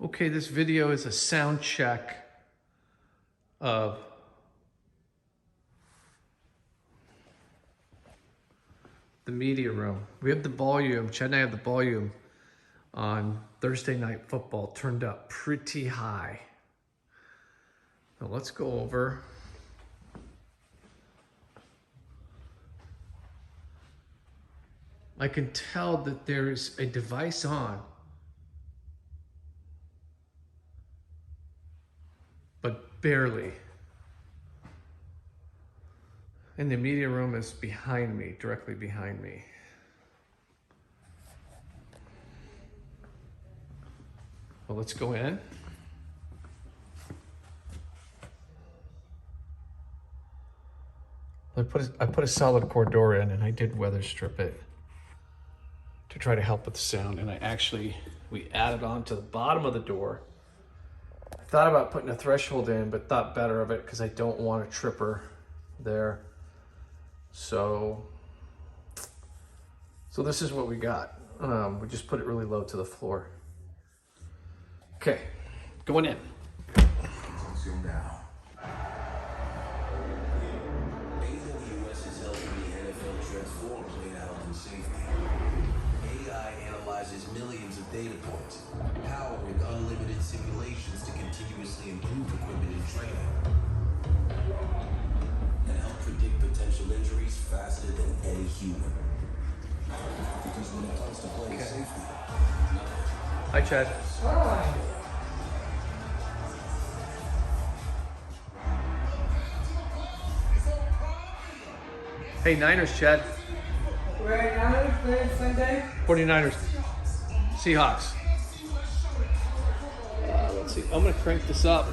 Okay, this video is a sound check of the media room. We have the volume, Chad and I have the volume on Thursday Night Football turned up pretty high. Now let's go over. I can tell that there's a device on, but barely. And the media room is behind me, directly behind me. Well, let's go in. I put a solid core door in, and I did weather strip it to try to help with the sound. And we added on to the bottom of the door. I thought about putting a threshold in, but thought better of it because I don't want a tripper there. So this is what we got. We just put it really low to the floor. Okay, going in. Zoom now. AWS is helping the NFL transform play health and safety. AI analyzes millions of data points, powering unlimited simulations to continuously improve equipment and training, and help predict potential injuries faster than any human. Because when it comes to playing safety, Hi, Chad. Hey, Niners, Chad. We're at Niners playing Sunday. 49ers. Seahawks. Let's see. I'm going to crank this up.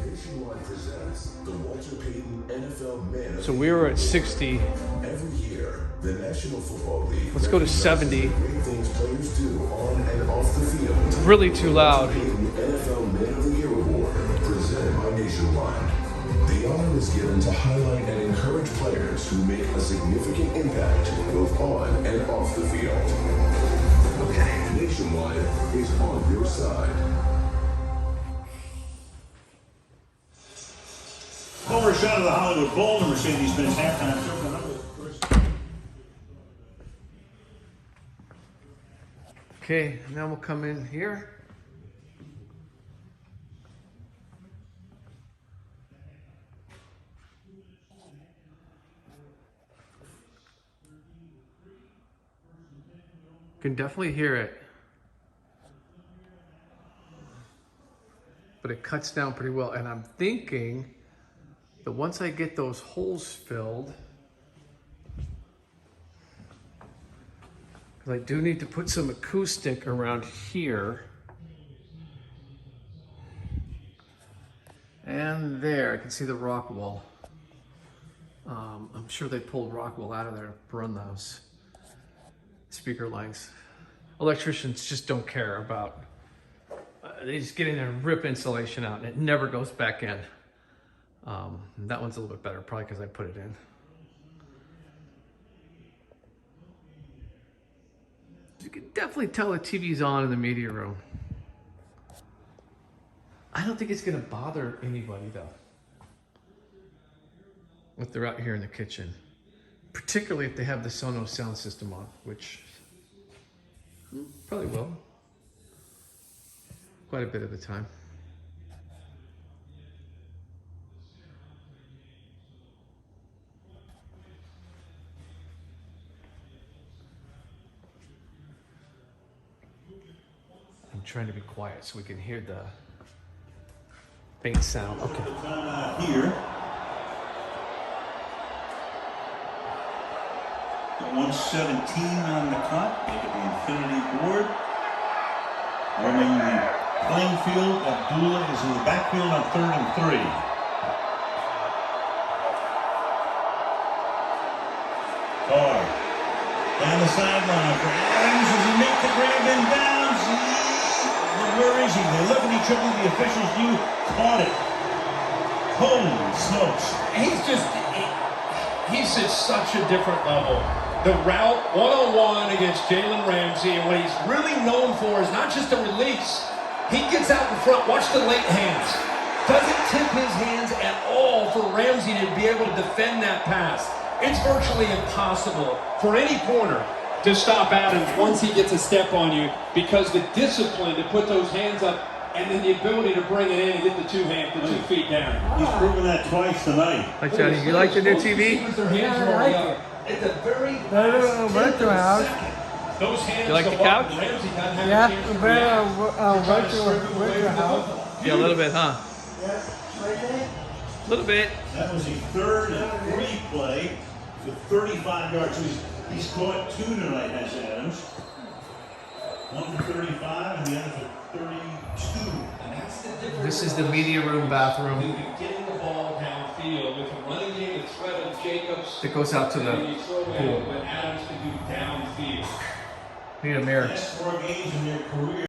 Nationwide presents the Walter Payton NFL Man of So we were at 60. Every year, the National Football League. Let's go to 70. Great things players do on and off the field. Really too loud. Payton NFL Man of the Year Award, presented by Nationwide. The honor is given to highlight and encourage players who make a significant impact both on and off the field. Okay. Nationwide is on your side. Over a shot of the Hollywood Bowl, the Mercedes-Benz halftime show. Okay, now we'll come in here. Can definitely hear it. But it cuts down pretty well. And I'm thinking that once I get those holes filled, because I do need to put some acoustic around here. And there, I can see the rock wall. I'm sure they pulled rock wall out of there to run those speaker lines. Electricians just don't care about, they just get in there and rip insulation out and it never goes back in. That one's a little bit better, probably because I put it in. You can definitely tell the TV's on in the media room. I don't think it's gonna bother anybody though, if they're out here in the kitchen. Particularly if they have the Sonos sound system on, which probably will. Quite a bit of the time. I'm trying to be quiet so we can hear the faint sound. Okay. Here. The 117 on the clock. Look at the infinity board. Running the playing field. Abdullah is in the backfield on 3rd and 3. Carr. Down the sideline for Adams as he makes the grab inbounds. Where is he? They look at each other. The officials do. Caught it. Holy smokes. He's at such a different level the route one-on-one against Jalen Ramsey, and what he's really known for is not just a release. He gets out in front. Watch the late hands. Doesn't tip his hands at all for Ramsey to be able to defend that pass. It's virtually impossible for any corner to stop Adams once he gets a step on you, because the discipline to put those hands up and then the ability to bring it in and get the 2 feet down. He's proven that twice tonight. Like, Johnny, you like the new TV? Their hands are already up. At the very last virtual house. second, those hands You like the go up, couch? and Ramsey doesn't have Yeah, a chance to very react. virtual house. Yeah, a little bit, huh? Yeah, right there. A little bit. That was a 3rd and 3 play for 35 yards. He's caught 2 tonight, has Adams. 1 for 35 and the other for 32. And that's the difference. This is the media room bathroom Getting the ball downfield with a running game, the threat of Jacobs. that goes out to And the you throw in pool. what Adams can do downfield. Need a mirror. Last 4 games in their career.